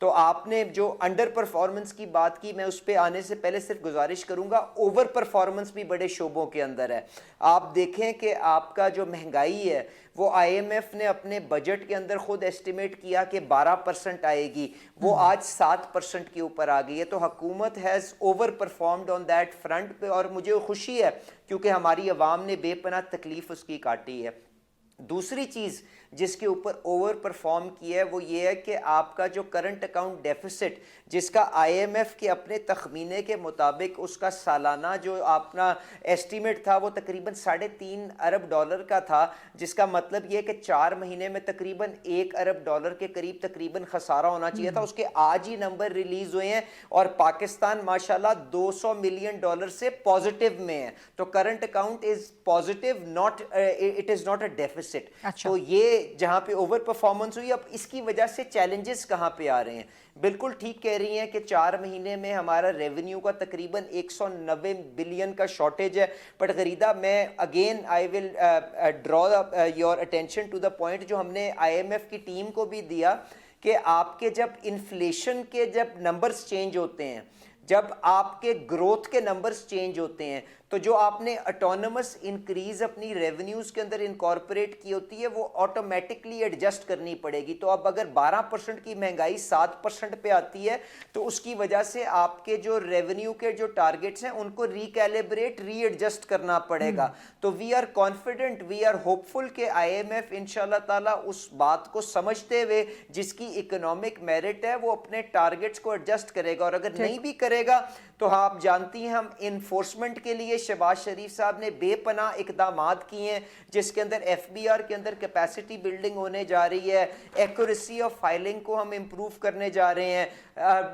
تو آپ نے جو انڈر پرفارمنس کی بات کی، میں اس پہ آنے سے پہلے صرف گزارش کروں گا، اوور پرفارمنس بھی بڑے شعبوں کے اندر ہے. آپ دیکھیں کہ آپ کا جو مہنگائی ہے وہ آئی ایم ایف نے اپنے بجٹ کے اندر خود ایسٹیمیٹ کیا کہ 12% آئے گی، وہ آج 7% کے اوپر آ گئی ہے. تو حکومت has over performed on that front پہ، اور مجھے خوشی ہے کیونکہ ہماری عوام نے بے پناہ تکلیف اس کی کاٹی ہے. دوسری چیز جس کے اوپر اوور پرفارم کیا ہے وہ یہ ہے کہ آپ کا جو کرنٹ اکاؤنٹ ڈیفیسٹ، جس کا آئی ایم ایف کے اپنے تخمینے کے مطابق اس کا سالانہ جو اپنا ایسٹیمیٹ تھا وہ تقریباً $3.5 ارب کا تھا، جس کا مطلب یہ کہ 4 مہینے میں تقریباً $1 ارب کے قریب تقریباً خسارہ ہونا چاہیے تھا. اس کے آج ہی نمبر ریلیز ہوئے ہیں اور پاکستان ماشاءاللہ $200 ملین سے پازیٹیو میں ہے. تو current account is positive, not it is not a deficit. تو یہ جہاں پہ اوور پرفارمنس ہوئی. اب اس کی وجہ سے چیلنجز کہاں پہ آ رہے ہیں؟ بالکل ٹھیک کہہ رہی ہیں کہ 4 مہینے میں ہمارا ریونیو کا تقریباً 190 بلین کا شارٹیج ہے. بٹ غریدہ میں again I will draw your attention to the point جو ہم نے آئی ایم ایف کی ٹیم کو بھی دیا کہ آپ کے جب انفلیشن کے جب نمبرز چینج ہوتے ہیں، جب آپ کے گروتھ کے نمبرز چینج ہوتے ہیں، تو جو آپ نے اٹونومس انکریز اپنی ریونیوز کے اندر انکارپوریٹ کی ہوتی ہے وہ آٹومیٹکلی ایڈجسٹ کرنی پڑے گی. تو اب اگر 12% کی مہنگائی 7% پہ آتی ہے تو اس کی وجہ سے آپ کے جو ریونیو کے جو ٹارگٹس ہیں ان کو ریکیلیبریٹ، ری ایڈجسٹ کرنا پڑے گا. تو we are confident, we are hopeful کہ آئی ایم ایف انشاءاللہ تعالیٰ اس بات کو سمجھتے ہوئے جس کی اکنامک میرٹ ہے وہ اپنے ٹارگٹس کو ایڈجسٹ کرے گا. اور اگر نہیں بھی کرے گا تو آپ جانتی ہیں ہم انفورسمنٹ کے لیے شہباز شریف صاحب نے بے پناہ اقدامات کیے ہیں، جس کے اندر ایف بی آر کے اندر کیپیسٹی بلڈنگ ہونے جا رہی ہے، ایکوریسی آف فائلنگ کو ہم امپروو کرنے جا رہے ہیں.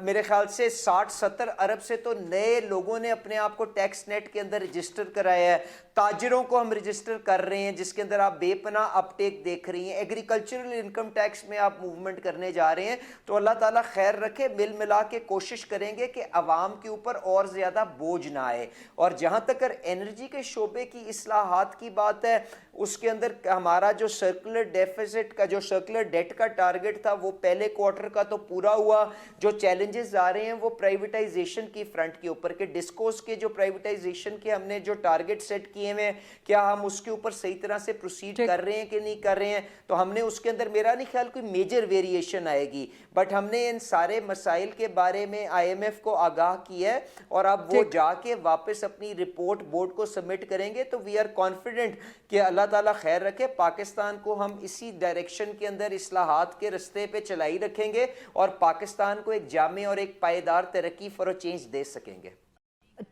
میرے خیال سے 60-70 ارب سے تو نئے لوگوں نے اپنے آپ کو ٹیکس نیٹ کے اندر رجسٹر کرایا ہے. تاجروں کو ہم رجسٹر کر رہے ہیں جس کے اندر آپ بے پناہ اپ ٹیک دیکھ رہی ہیں. ایگریکلچرل انکم ٹیکس میں آپ موومنٹ کرنے جا رہے ہیں. تو اللہ تعالیٰ خیر رکھے، مل ملا کے کوشش کریں گے کہ عوام کے اوپر اور زیادہ بوجھ نہ آئے. اور جہاں تک انرجی کے شعبے کی اصلاحات کی بات ہے، اس کے اندر ہمارا جو سرکولر ڈیفیسٹ کا جو سرکولر ڈیٹ کا ٹارگٹ تھا وہ پہلے کوارٹر کا تو پورا ہوا. جو چیلنجز آ رہے ہیں وہ پرائیویٹائزیشن کی فرنٹ کے اوپر کہ ڈسکوز کے جو پرائیویٹائزیشن کے ہم نے جو ٹارگٹ سیٹ کیے ہوئے ہیں کیا ہم اس کے اوپر صحیح طرح سے پروسیڈ کر رہے ہیں کہ نہیں کر رہے ہیں. تو ہم نے اس کے اندر میرا نہیں خیال کوئی میجر ویریشن آئے گی، بٹ ہم نے ان سارے مسائل کے بارے میں آئی ایم ایف کو آگاہ کیا ہے اور اب وہ جا کے واپس اپنی رپورٹ بورڈ کو سبمٹ کریں گے. تو وی آر کانفیڈنٹ کہ اللہ تعالیٰ خیر رکھے، پاکستان کو ہم اسی ڈائریکشن کے اندر اصلاحات کے رستے پہ چلائی رکھیں گے اور پاکستان کو ایک جامع اور ایک پائیدار ترقی فار اے چینج دے سکیں گے.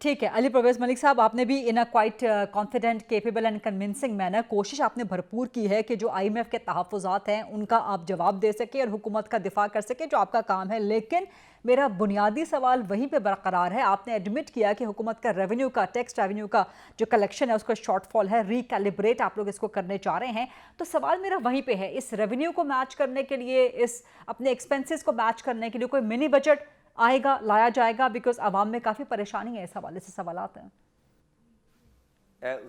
ٹھیک ہے علی پرویز ملک صاحب، آپ نے بھی in a quite confident, capable and convincing manner کوشش آپ نے بھرپور کی ہے کہ جو آئی ایم ایف کے تحفظات ہیں ان کا آپ جواب دے سکیں اور حکومت کا دفاع کر سکیں جو آپ کا کام ہے. لیکن میرا بنیادی سوال وہیں پہ برقرار ہے. آپ نے ایڈمٹ کیا کہ حکومت کا ریونیو کا، ٹیکس ریونیو کا جو کلیکشن ہے اس کا شارٹ فال ہے، ریکیلیبریٹ آپ لوگ اس کو کرنے چاہ رہے ہیں. تو سوال میرا وہیں پہ ہے، اس ریونیو کو میچ کرنے کے لیے، اس اپنے ایکسپینسز کو میچ کرنے کے لیے کوئی منی بجٹ آئے گا، لایا جائے گا؟ بیکاز عوام میں کافی پریشانی ہے، اس حوالے سے سوالات ہیں.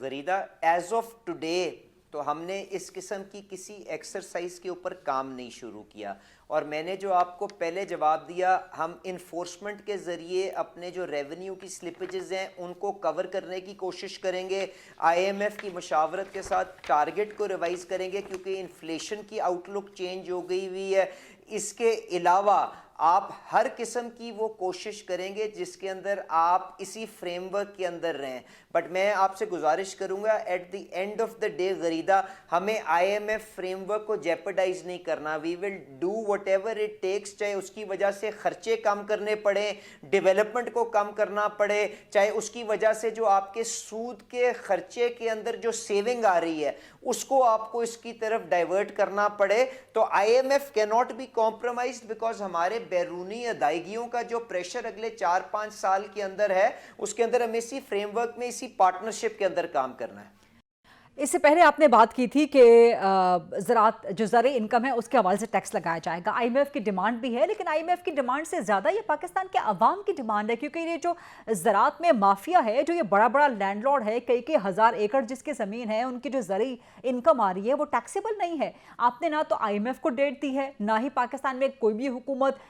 غریدہ ایز آف ٹوڈے تو ہم نے اس قسم کی کسی ایکسرسائز کے اوپر کام نہیں شروع کیا. اور میں نے جو آپ کو پہلے جواب دیا، ہم انفورسمنٹ کے ذریعے اپنے جو ریونیو کی سلپیجز ہیں ان کو کور کرنے کی کوشش کریں گے. آئی ایم ایف کی مشاورت کے ساتھ ٹارگٹ کو ریوائز کریں گے کیونکہ انفلیشن کی آؤٹ لک چینج ہو گئی ہوئی ہے. اس کے علاوہ آپ ہر قسم کی وہ کوشش کریں گے جس کے اندر آپ اسی فریم ورک کے اندر رہیں. بٹ میں آپ سے گزارش کروں گا at the end of the day Gharida, ہمیں I M F framework کو جیپرڈائز نہیں کرنا. We will do whatever it takes, چاہے اس کی وجہ سے خرچے کم کرنے پڑیں، ڈیولپمنٹ کو کم کرنا پڑے، چاہے اس کی وجہ سے جو آپ کے سود کے خرچے کے اندر جو سیونگ آ رہی ہے اس کو آپ کو اس کی طرف ڈائیورٹ کرنا پڑے. تو آئی ایم ایف کی ناٹ بی کمپرومائزڈ بیکاز ہمارے بیرونی ادائیگیوں کا جو پریشر اگلے 4-5 سال کے اندر ہے اس کے اندر ہمیں اسی فریم ورک میں، اسی پارٹنرشپ کے اندر کام کرنا ہے. اس سے پہلے آپ نے بات کی تھی کہ زراعت جو زرعی انکم ہے اس کے حوالے سے ٹیکس لگایا جائے گا. آئی ایم ایف کی ڈیمانڈ بھی ہے، لیکن آئی ایم ایف کی ڈیمانڈ سے زیادہ یہ پاکستان کے عوام کی ڈیمانڈ ہے، کیونکہ یہ جو زراعت میں مافیا ہے، جو یہ بڑا بڑا لینڈ لارڈ ہے، کئی ہزار ایکڑ جس کی زمین ہے، ان کی جو زرعی انکم آ رہی ہے وہ ٹیکسیبل نہیں ہے. آپ نے نہ تو آئی ایم ایف کو ڈیٹ دی ہے، نہ ہی پاکستان میں کوئی بھی حکومت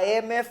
IMF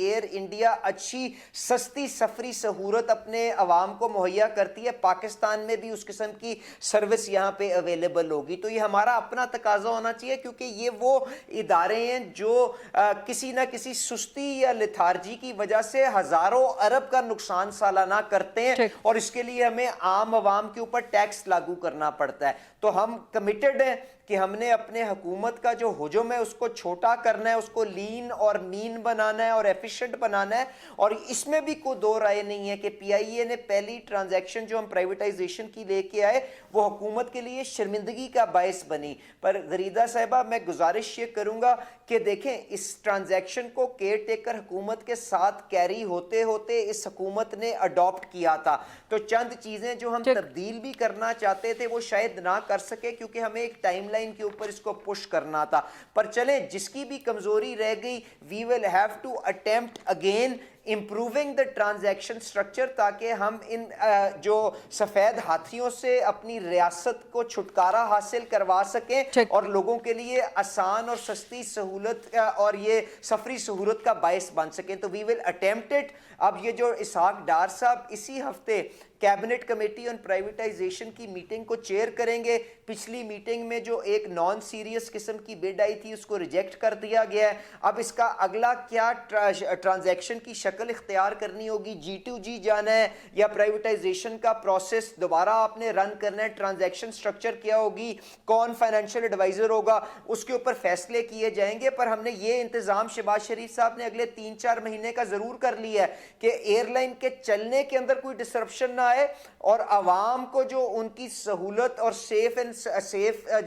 ایئر انڈیا اچھی سستی سفری سہولت اپنے عوام کو مہیا کرتی ہے، پاکستان میں بھی اس قسم کی سروس یہاں پہ اویلیبل ہوگی. تو یہ ہمارا اپنا تقاضا ہونا چاہیے، کیونکہ یہ وہ ادارے ہیں جو کسی نہ کسی سستی یا لتھارجی کی وجہ سے ہزاروں ارب کا نقصان سالانہ کرتے ہیں، اور اس کے لیے ہمیں عام عوام کے اوپر ٹیکس لاگو کرنا پڑتا ہے. تو ہم کمیٹڈ ہیں کہ ہم نے اپنے حکومت کا جو حجم ہے اس کو چھوٹا کرنا ہے، اس کو لین اور مین بنانا ہے اور ایفیشنٹ بنانا ہے. اور اس میں بھی کوئی دو رائے نہیں ہے کہ پی آئی اے نے پہلی ٹرانزیکشن جو ہم پرائیویٹائزیشن کی لے کے آئے وہ حکومت کے لیے شرمندگی کا باعث بنی. پر غریدہ صاحبہ میں گزارش یہ کروں گا کہ دیکھیں اس ٹرانزیکشن کو کیئر ٹیکر حکومت کے ساتھ کیری ہوتے ہوتے اس حکومت نے اڈاپٹ کیا تھا. تو چند چیزیں جو ہم تبدیل بھی کرنا چاہتے تھے وہ شاید نہ کر سکے، کیونکہ ہمیں ایک ٹائم لائن کے اوپر اس کو پش کرنا تھا. پر چلیں جس کی بھی کمزوری رہ گئی we will have to attempt again improving the transaction structure، تاکہ ہم ان جو سفید ہاتھیوں سے اپنی ریاست کو چھٹکارا حاصل کروا سکیں اور لوگوں کے لیے آسان اور سستی سہولت اور یہ سفری سہولت کا باعث بن سکیں. تو we will attempt it. اب یہ جو اسحاق ڈار صاحب اسی ہفتے کیبنٹ کمیٹی آن پرائیویٹائزیشن کی میٹنگ کو چیئر کریں گے، پچھلی میٹنگ میں جو ایک نان سیریس قسم کی بڈ آئی تھی اس کو ریجیکٹ کر دیا گیا ہے. اب اس کا اگلا کیا ٹرانزیکشن کی شکل اختیار کرنی ہوگی، جی ٹو جی جانا ہے یا پرائیویٹائزیشن کا پروسیس دوبارہ آپ نے رن کرنا ہے، ٹرانزیکشن سٹرکچر کیا ہوگی، کون فائنینشیل ایڈوائزر ہوگا، اس کے اوپر فیصلے کیے جائیں گے. پر ہم نے یہ انتظام شہباز شریف صاحب نے اگلے 3-4 مہینے کا ضرور کر لیا ہے کہ ایئر لائن کے چلنے کے اندر کوئی ڈسرپشن نہ آئے اور عوام کو جو ان کی سہولت اور سیف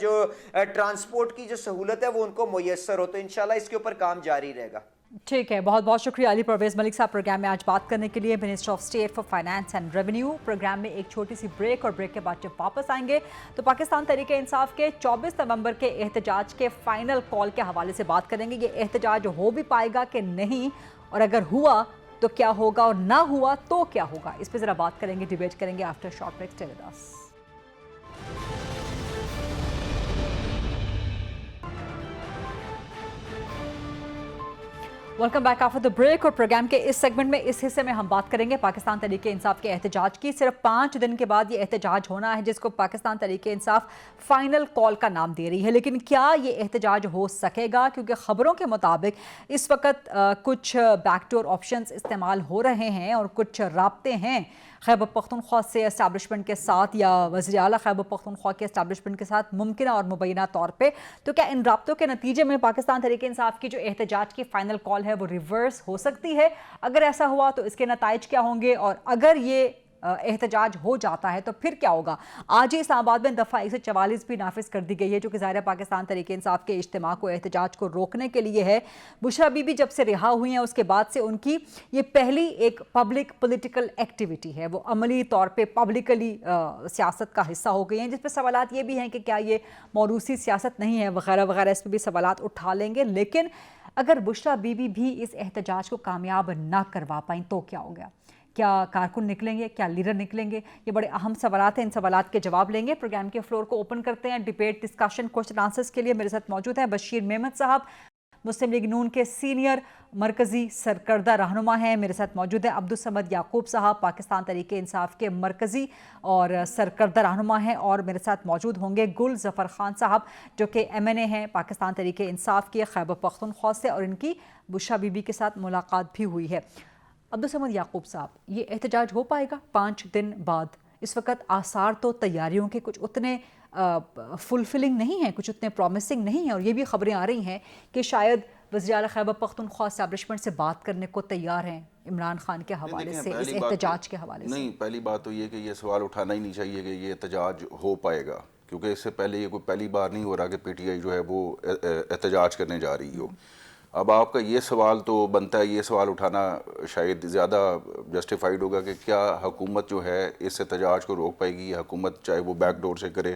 جو ٹرانسپورٹ کی جو سہولت ہے وہ ان کو میسر ہو. تو انشاءاللہ اس کے اوپر کام جاری رہے گا. ٹھیک ہے، بہت بہت شکریہ علی پرویز ملک صاحب پروگرام میں آج بات کرنے کے لیے. Minister of state for finance and revenue programme میں ایک چھوٹی سی بریک، اور بریک کے بعد جب واپس آئیں گے تو پاکستان تحریک انصاف کے 24 نومبر کے احتجاج کے فائنل کال کے حوالے سے بات کریں گے. یہ احتجاج ہو بھی پائے گا کہ نہیں، اور اگر ہوا تو کیا ہوگا، اور نہ ہوا تو کیا ہوگا، اس پہ ذرا بات کریں گے، ڈیبیٹ کریں گے after short break. Stay with us. Welcome back after the break. اور پروگرام کے اس سیگمنٹ میں اس حصے میں ہم بات کریں گے پاکستان تحریک انصاف کے احتجاج کی. صرف 5 دن کے بعد یہ احتجاج ہونا ہے جس کو پاکستان تحریک انصاف فائنل کال کا نام دے رہی ہے. لیکن کیا یہ احتجاج ہو سکے گا؟ کیونکہ خبروں کے مطابق اس وقت کچھ بیک ڈور آپشنز استعمال ہو رہے ہیں اور کچھ رابطے ہیں خیبر پختونخوا سے اسٹیبلشمنٹ کے ساتھ یا وزیر اعلیٰ خیبر پختونخوا کے اسٹیبلشمنٹ کے ساتھ ممکنہ اور مبینہ طور پہ. تو کیا ان رابطوں کے نتیجے میں پاکستان تحریک انصاف کی جو احتجاج کی فائنل کال ہے وہ ریورس ہو سکتی ہے؟ اگر ایسا ہوا تو اس کے نتائج کیا ہوں گے، اور اگر یہ احتجاج ہو جاتا ہے تو پھر کیا ہوگا؟ آج ہی اسلام آباد میں دفعہ 144 بھی نافذ کر دی گئی ہے جو کہ ظاہر پاکستان تحریک انصاف کے اجتماع کو، احتجاج کو روکنے کے لیے ہے. بشرا بی بی جب سے رہا ہوئی ہیں اس کے بعد سے ان کی یہ پہلی ایک پبلک پولیٹیکل ایکٹیویٹی ہے، وہ عملی طور پہ پبلکلی سیاست کا حصہ ہو گئی ہیں، جس پہ سوالات یہ بھی ہیں کہ کیا یہ موروثی سیاست نہیں ہے وغیرہ وغیرہ، اس پہ بھی سوالات اٹھا لیں گے. لیکن اگر بشرا بی بی بھی اس احتجاج کو کامیاب نہ کروا پائیں تو کیا ہو گیا؟ کیا کارکن نکلیں گے؟ کیا لیڈر نکلیں گے؟ یہ بڑے اہم سوالات ہیں، ان سوالات کے جواب لیں گے. پروگرام کے فلور کو اوپن کرتے ہیں ڈیبیٹ، ڈسکشن، کوشچن آنسرز کے لیے. میرے ساتھ موجود ہیں بشیر میمن صاحب، مسلم لیگ نون کے سینئر مرکزی سرکردہ رہنما ہیں. میرے ساتھ موجود ہیں عبدالصمد یعقوب صاحب، پاکستان تحریک انصاف کے مرکزی اور سرکردہ رہنما ہیں. اور میرے ساتھ موجود ہوں گے گل ظفر خان صاحب جو کہ MNA ہیں پاکستان تحریک انصاف کے خیبر پختونخوا سے، اور ان کی بشرا بی بی کے ساتھ ملاقات بھی ہوئی ہے. عبدالصمد یعقوب صاحب، یہ احتجاج ہو پائے گا 5 دن بعد؟ اس وقت آثار تو تیاریوں کے کچھ اتنے فلفلنگ نہیں ہیں، کچھ اتنے پرومسنگ نہیں ہیں، اور یہ بھی خبریں آ رہی ہیں کہ شاید وزیر اعلیٰ خیبر پختونخوا اسٹیبلشمنٹ سے بات کرنے کو تیار ہیں عمران خان کے حوالے سے، اس احتجاج کے حوالے سے. نہیں، پہلی بات تو یہ کہ یہ سوال اٹھانا ہی نہیں چاہیے کہ یہ احتجاج ہو پائے گا، کیونکہ اس سے پہلے یہ کوئی پہلی بار نہیں ہو رہا کہ PTI جو ہے وہ احتجاج کرنے جا رہی ہو. اب آپ کا یہ سوال تو بنتا ہے، یہ سوال اٹھانا شاید زیادہ جسٹیفائڈ ہوگا کہ کیا حکومت جو ہے اس احتجاج کو روک پائے گی، یا حکومت چاہے وہ بیک ڈور سے کرے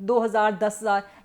2000 10,000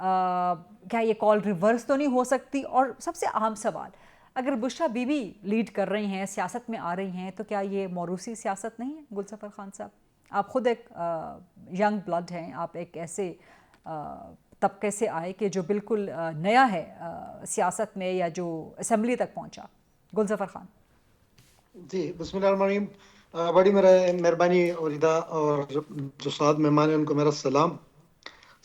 کیا یہ کال ریورس تو نہیں ہو سکتی؟ اور سب سے اہم سوال، اگر بشرا بی بی لیڈ کر رہی ہیں، سیاست میں آ رہی ہیں، تو کیا یہ موروثی سیاست نہیں ہے؟ گلظفر خان صاحب، آپ خود ایک ینگ بلڈ ہیں، آپ ایک ایسے طبقے سے آئے کہ جو بالکل نیا ہے سیاست میں یا جو اسمبلی تک پہنچا. گلظفر خان. جی بسم اللہ الرحمن الرحیم. بڑی مہربانی وریدہ اور جو ساتھ مہمان ہیں ان کو میرا سلام.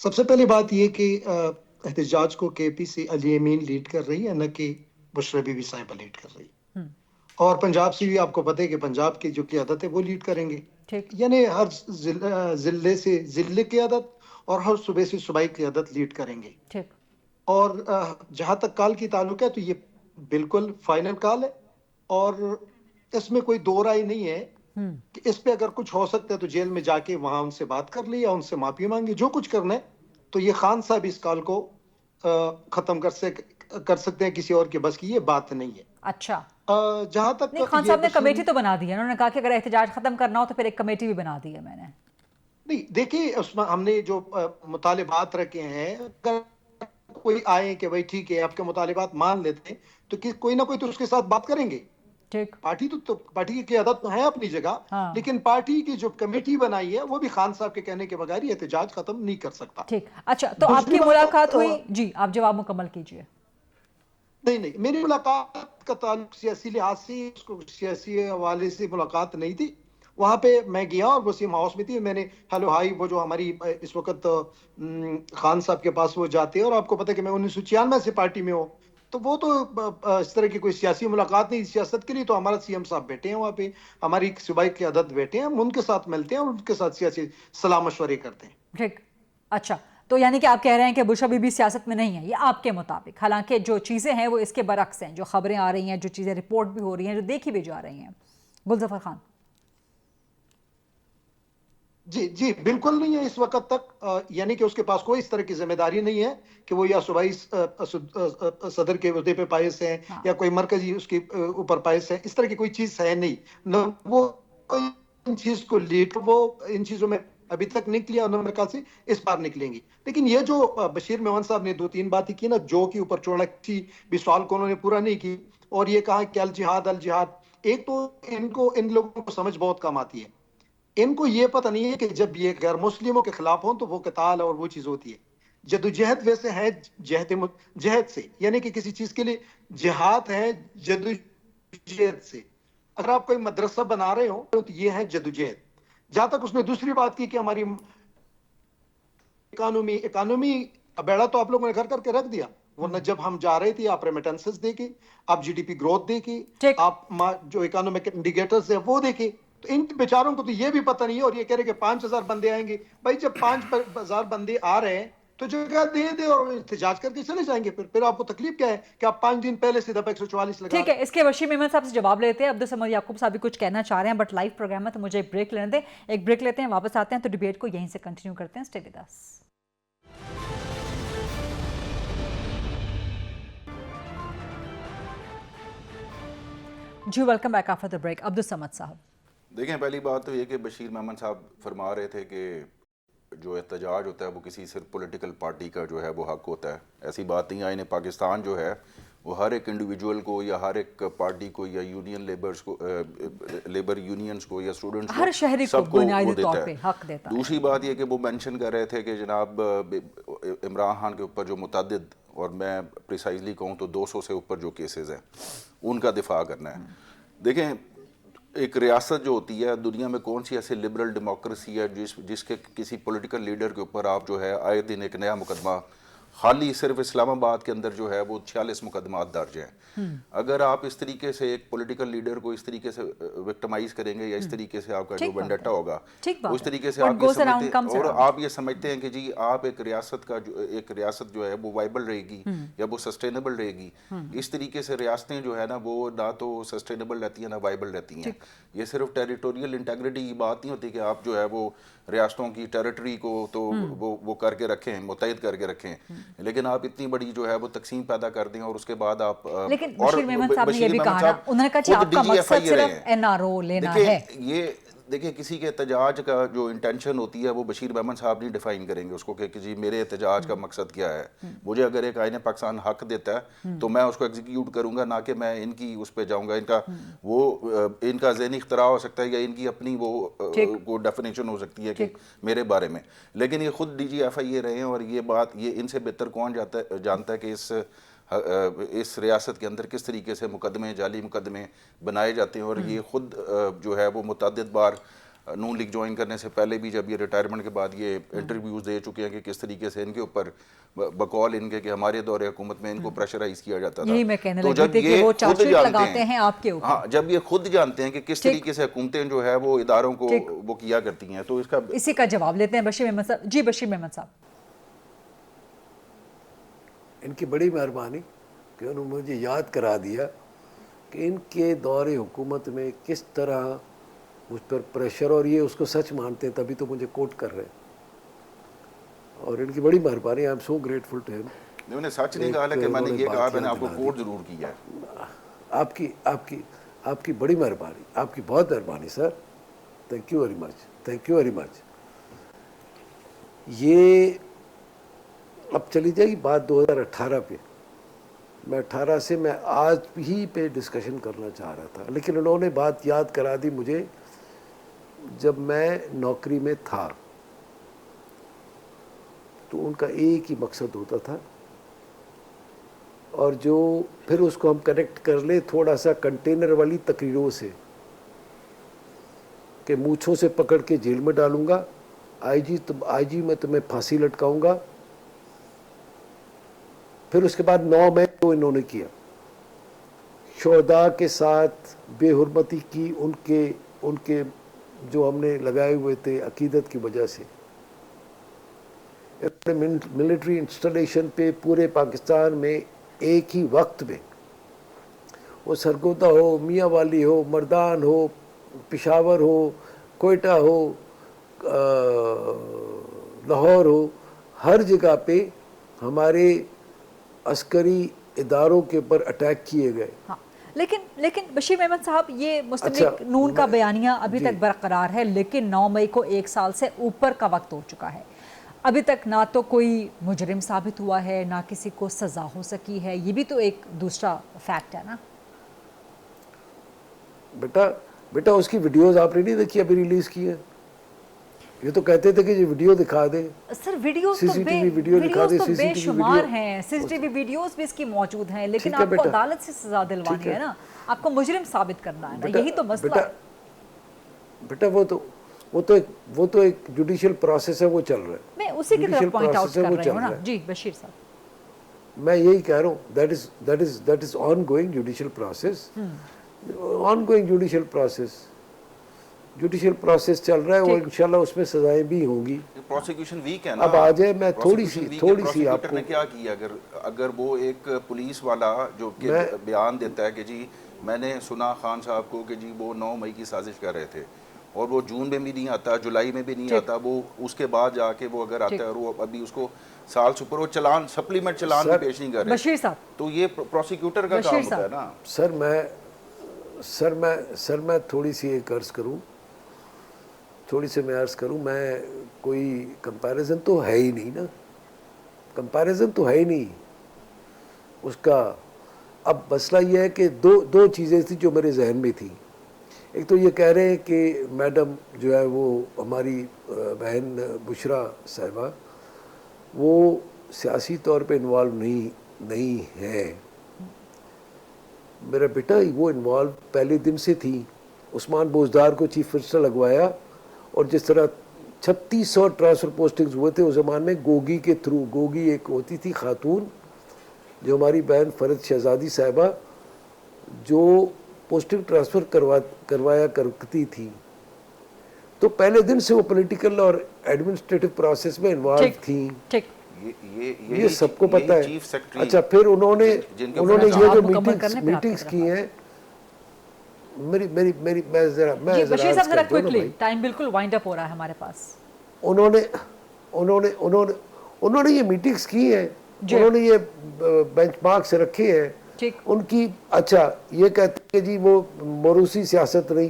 سب سے پہلی بات یہ کہ احتجاج کو کے پی سی علی امین لیڈ کر رہی ہے، نہ کہ بشرا بی بی صاحبہ لیڈ کر رہی ہے. اور پنجاب سے بھی آپ کو پتہ ہے کہ پنجاب کی جو قیادت ہے وہ لیڈ کریں گے. یعنی ہر ضلع سے ضلع قیادت اور ہر صوبے سے صوبائی قیادت لیڈ کریں گے. اور جہاں تک کال کی تعلق ہے تو یہ بالکل فائنل کال ہے، اور اس میں کوئی دو رائے نہیں ہے کہ اس پہ اگر کچھ ہو سکتا ہے تو جیل میں جا کے وہاں ان سے بات کر لی یا ان سے معافی مانگی، جو کچھ کرنا ہے. تو یہ خان صاحب اس کال کو ختم کر سکتے ہیں، کسی اور کے بس کی یہ بات نہیں ہے. اچھا، جہاں تک نہیں، خان صاحب نے کمیٹی تو بنا دی ہے، انہوں نے کہا کہ اگر احتجاج ختم کرنا ہو تو پھر ایک کمیٹی بھی بنا دی ہے. میں نے نہیں دیکھیے، اس میں ہم نے جو مطالبات رکھے ہیں، اگر کوئی آئے کہ بھائی ٹھیک ہے آپ کے مطالبات مان لیتے ہیں تو کوئی نہ کوئی تو اس کے ساتھ بات کریں گے. پارٹی کی قیادت تو ہے اپنی جگہ، لیکن پارٹی کی جو کمیٹی بنائی ہے وہ بھی خان صاحب کے کہنے کے بغیر یہ احتجاج ختم نہیں کر سکتا. ٹھیک، اچھا، تو آپ کی ملاقات ہوئی؟ جی آپ جواب مکمل کیجئے. نہیں، میری ملاقات کا تعلق سیاسی لحاظ سے، اس کو سیاسی حوالے سے ملاقات نہیں تھی. وہاں پہ میں گیا اور وسیم ہاؤس میں تھی. میں نے ہیلو ہائی، وہ جو ہماری اس وقت خان صاحب کے پاس وہ جاتے ہیں، اور آپ کو پتہ ہے کہ میں 1996 سے پارٹی میں ہوں، تو وہ تو اس طرح کی کوئی سیاسی ملاقات نہیں. سیاست کے لیے تو ہمارا سی ایم صاحب بیٹھے ہیں وہاں پہ، ہماری صوبائی قیادت بیٹھے ہیں، ہم ان کے ساتھ ملتے ہیں اور ان کے ساتھ سیاسی صلاح مشورے کرتے ہیں. ٹھیک، اچھا، تو یعنی کہ آپ کہہ رہے ہیں کہ بشرا بی بی سیاست میں نہیں ہے، یہ آپ کے مطابق. حالانکہ جو چیزیں ہیں وہ اس کے برعکس ہیں، جو خبریں آ رہی ہیں، جو چیزیں رپورٹ بھی ہو رہی ہیں، جو دیکھی بھی جا رہی ہیں. گلظفر خان. جی بالکل نہیں ہے اس وقت تک. یعنی کہ اس کے پاس کوئی اس طرح کی ذمہ داری نہیں ہے کہ وہ یا صوبائی صدر کے عہدے پہ پائز ہیں یا کوئی مرکزی اس کے اوپر پائز ہیں. اس طرح کی کوئی چیز ہے نہیں. نہ وہ ان چیز کو لیڈ، وہ ان چیزوں میں ابھی تک نکلی اور میرے خیال سے اس بار نکلیں گی. لیکن یہ جو بشیر میمن صاحب نے 2-3 باتیں کی نا، جو کے اوپر چوڑا کی بھی سوال کو انہوں نے پورا نہیں کی، اور یہ کہا کہ الجہاد. ایک تو ان لوگوں کو سمجھ بہت کم آتی ہے. ان کو یہ پتہ نہیں ہے کہ جب یہ غیر مسلموں کے خلاف ہوں تو وہ قتال اور وہ چیز ہوتی ہے. جدوجہد ویسے ہے جہد سے، یعنی کہ کسی چیز کے لیے جہاد ہے جدوجہد سے. اگر آپ کوئی مدرسہ بنا رہے ہو تو یہ ہے جدوجہد. جہاں تک اس نے دوسری بات کی کہ ہماری اکانومی بیڑا تو آپ لوگوں نے گھر کر کے رکھ دیا، ورنہ جب ہم جا رہے تھے آپ ریمیٹنسز دے کے، آپ جی ڈی پی گروتھ دے کے، آپ جو اکانومک انڈیکیٹرز ہیں وہ دیکھیں. تو ان بیچاروں کو تو یہ بھی پتہ نہیں ہے، اور یہ کہہ رہے کہ 5000 بندے آئیں گے. بھائی جب 5000 بندے آ رہے ہیں تو جگہ دے اور احتجاج کر کے چلے جائیں گے. پھر آپ کو تکلیف کیا ہے کہ آپ 5 دن پہلے سے دفعہ 144 لگا. ٹھیک ہے، اس کے بشیر میمن صاحب سے جواب لیتے ہیں. عبدالصمد یعقوب صاحب بھی کچھ کہنا چاہ رہے ہیں، بٹ لائیو پروگرام ہے تو مجھے ایک بریک لینے دیں. ایک بریک لیتے ہیں، واپس آتے ہیں تو ڈیبیٹ کو یہیں سے کنٹینیو کرتے ہیں. Stay with us. جی welcome back after the break. Abdussamad صاحب، دیکھیں، پہلی بات تو یہ کہ بشیر میمن صاحب فرما رہے تھے کہ جو احتجاج ہوتا ہے وہ کسی صرف پولیٹیکل پارٹی کا جو ہے وہ حق ہوتا ہے. ایسی بات نہیں. آئین پاکستان جو ہے وہ ہر ایک انڈیویجول کو یا ہر ایک پارٹی کو یا یونین لیبر یونینز کو یا اسٹوڈنٹس کو، ہر شہری کو بنیادی طور پہ حق دیتا ہے. دوسری بات یہ کہ وہ مینشن کر رہے تھے کہ جناب عمران خان کے اوپر جو متعدد، اور میں پریسائزلی کہوں تو 200 سے اوپر جو کیسز ہیں ان کا دفاع کرنا ہے. دیکھیں، ایک ریاست جو ہوتی ہے دنیا میں، کون سی ایسی لبرل ڈیموکریسی ہے جس کے کسی پولیٹیکل لیڈر کے اوپر آپ جو ہے آئے دن ایک نیا مقدمہ، خالی صرف اسلام آباد کے اندر جو ہے وہ 46 مقدمات درج ہیں. اگر آپ اس طریقے سے ایک پولیٹیکل لیڈر کو اس طریقے سے وکٹمائز کریں گے یا اس طریقے سے آپ کا جو وینڈیٹا ہوگا اس طریقے سے آپ یہ سمجھتے ہیں، اور آپ یہ سمجھتے ہیں کہ جی آپ ایک ریاست جو ہے وہ وائبل رہے گی یا وہ سسٹینیبل رہے گی. اس طریقے سے ریاستیں جو ہے نا وہ نہ تو سسٹینیبل رہتی ہیں نہ وائبل رہتی ہیں. یہ صرف ٹیریٹوریل انٹیگریٹی کی بات نہیں ہوتی کہ آپ جو ہے وہ ریاستوں کی ٹیریٹری کو تو وہ کر کے رکھیں، متحد کر کے رکھیں، لیکن آپ اتنی بڑی جو ہے وہ تقسیم پیدا کر دیں اور اس کے بعد آپ. لیکن بشیر میمن صاحب نے یہ بھی کہا نا، انہوں نے کہا کہ آپ کا مقصد صرف این آر او لینا ہے. یہ دیکھیں کسی کے احتجاج کا جو انٹینشن ہوتی ہے وہ بشیر میمن صاحب نہیں ڈیفائن کریں گے اس کو کہ جی میرے احتجاج کا مقصد کیا ہے. مجھے اگر ایک آئین پاکستان حق دیتا ہے تو میں اس کو ایگزیکیوٹ کروں گا, نہ کہ میں ان کی اس پہ جاؤں گا. ان کا ذہنی اختراع ہو سکتا ہے یا ان کی اپنی وہ ڈیفینیشن ہو سکتی ہے کہ میرے بارے میں, لیکن یہ خود ڈی جی ایف آئی یہ رہے ہیں اور یہ بات یہ ان سے بہتر کون جانتا ہے کہ اس ریاست کے اندر کس طریقے سے مقدمے, جعلی مقدمے بنائے جاتے ہیں. اور یہ خود جو ہے وہ متعدد بار نون لیگ جوائن کرنے سے پہلے بھی جب یہ ریٹائرمنٹ کے بعد یہ انٹرویوز دے چکے ہیں کہ کس طریقے سے ان کے اوپر بقول ان کے کہ ہمارے دور حکومت میں ان کو پریشرائز کیا جاتا تھا. یہی میں کہنے لگی تھی کہ وہ چارج شیٹ لگاتے ہیں آپ کے اوپر. ہاں, جب یہ خود جانتے ہیں کہ کس طریقے سے حکومتیں جو ہے وہ اداروں کو وہ کیا کرتی ہیں, تو اسی کا جواب لیتے ہیں بشیر محمد صاحب. جی بشیر محمد صاحب, ان کی بڑی مہربانی کہ انہوں نے مجھے یاد کرا دیا کہ ان کے دور حکومت میں کس طرح مجھ پر پریشر, اور یہ اس کو سچ مانتے ہیں تبھی تو مجھے کوٹ کر رہے ہیں, اور ان کی بڑی مہربانی. I am so grateful to him. انہوں نے سچ نہیں کہا کہ میں نے یہ کہا, میں نے آپ کو کوٹ ضرور کیا ہے. آپ کی بڑی مہربانی, آپ کی بہت مہربانی sir. Thank you very much, thank you very much. یہ اب چلی جائے گی بات 2018 پہ. میں 18 سے میں آج ہی پہ ڈسکشن کرنا چاہ رہا تھا, لیکن انہوں نے بات یاد کرا دی مجھے جب میں نوکری میں تھا. تو ان کا ایک ہی مقصد ہوتا تھا, اور جو پھر اس کو ہم کنیکٹ کر لیں تھوڑا سا کنٹینر والی تقریروں سے کہ مونچھوں سے پکڑ کے جیل میں ڈالوں گا, آئی جی میں تمہیں پھانسی لٹکاؤں گا. پھر اس کے بعد 9 مئی کو انہوں نے کیا, شہداء کے ساتھ بے حرمتی کی, ان کے جو ہم نے لگائے ہوئے تھے عقیدت کی وجہ سے. ملٹری انسٹالیشن پہ پورے پاکستان میں ایک ہی وقت میں, وہ سرگودا ہو, میاں والی ہو, مردان ہو, پشاور ہو, کوئٹہ ہو, لاہور ہو, ہر جگہ پہ ہمارے عسکری اداروں کے اوپر اٹیک کیے گئے. ہاں لیکن بشیر محمد صاحب, یہ مسلم لیگ نون کا بیانیہ ابھی تک برقرار ہے, لیکن 9 مئی کو 1 سال سے اوپر کا وقت ہو چکا ہے. ابھی تک نہ تو کوئی مجرم ثابت ہوا ہے, نہ کسی کو سزا ہو سکی ہے. یہ بھی تو ایک دوسرا فیکٹ ہے نا. بیٹا اس کی ویڈیوز آپ نے نہیں دیکھی ابھی ریلیز کی ہے؟ یہ تو کہتے تھے کہ یہ ویڈیو دکھا دے. سر ویڈیوز تو بے شمار ہیں, سی سی ٹی وی ویڈیوز بھی اس کی موجود ہیں, لیکن آپ کو عدالت سے سزا دلوانی ہے نا, آپ کو مجرم ثابت کرنا ہے نا, یہی تو مسئلہ ہے. بیٹا وہ تو ایک جوڈیشل پروسیس ہے, وہ چل رہا ہے. میں اسی کی طرف پوائنٹ آؤٹ کر رہی ہوں نا. جی بشیر صاحب, میں یہی کہہ رہا ہوں, that is on going judicial process, on going judicial process چل رہا ہے, وہ انشاءاللہ اس میں سزائیں بھی ہوں گی. پروسیکیوشن ویک ہے نا. اب آ جائے میں تھوڑی سی آپ کو, نے کیا کیا, اگر وہ ایک پولیس والا جو کہ بیان دیتا ہے کہ جی میں نے سنا خان صاحب کو کہ جی وہ 9 مئی کی سازش کر رہے تھے, اور وہ جون میں بھی نہیں آتا, جولائی میں بھی نہیں آتا, وہ اس کے بعد جا کے وہ اگر آتا ہے اور وہ ابھی اس کو سال سے اوپر وہ چلان سپلیمنٹ چلان بھی پیش نہیں کر رہے بشیر صاحب, تو یہ پروسیکیوٹر کا کام ہوتا ہے نا. سر میں تھوڑی سی ایک عرض کروں, میں کوئی کمپیریزن تو ہے ہی نہیں نا, کمپیریزن تو ہے ہی نہیں اس کا. اب مسئلہ یہ ہے کہ دو چیزیں تھیں جو میرے ذہن میں تھیں. ایک تو یہ کہہ رہے ہیں کہ میڈم جو ہے وہ ہماری بہن بشرا صاحبہ وہ سیاسی طور پہ انوالو نہیں ہے. میرا بیٹا وہ انوالو پہلے دن سے تھی. عثمان بوزدار کو چیف منسٹر لگوایا, اور جس طرح 3600 ٹرانسفر پوسٹنگز ہوئے تھے اس زمان میں گوگی کے تھرو. گوگی ایک ہوتی تھی خاتون جو ہماری بہن فرد شہزادی صاحبہ جو پوسٹنگ ٹرانسفر کروایا کرتی تھی, تو پہلے دن سے وہ پولیٹیکل اور ایڈمنسٹریٹو پروسیس میں انوالو تھیں. یہ سب کو پتہ ہے. اچھا پھر انہوں نے یہ جو میٹنگز کی ہیں, میں ذرا بشیر صاحب ذرا کوئکلی, ٹائم بالکل وائنڈ اپ ہو رہا ہے ہمارے پاس. انہوں نے یہ میٹنگز کی ہیں, انہوں نے یہ بینچ مارکس رکھے ہیں ان کی. اچھا یہ کہتے ہیں کہ جی وہ موروثی سیاست نہیں,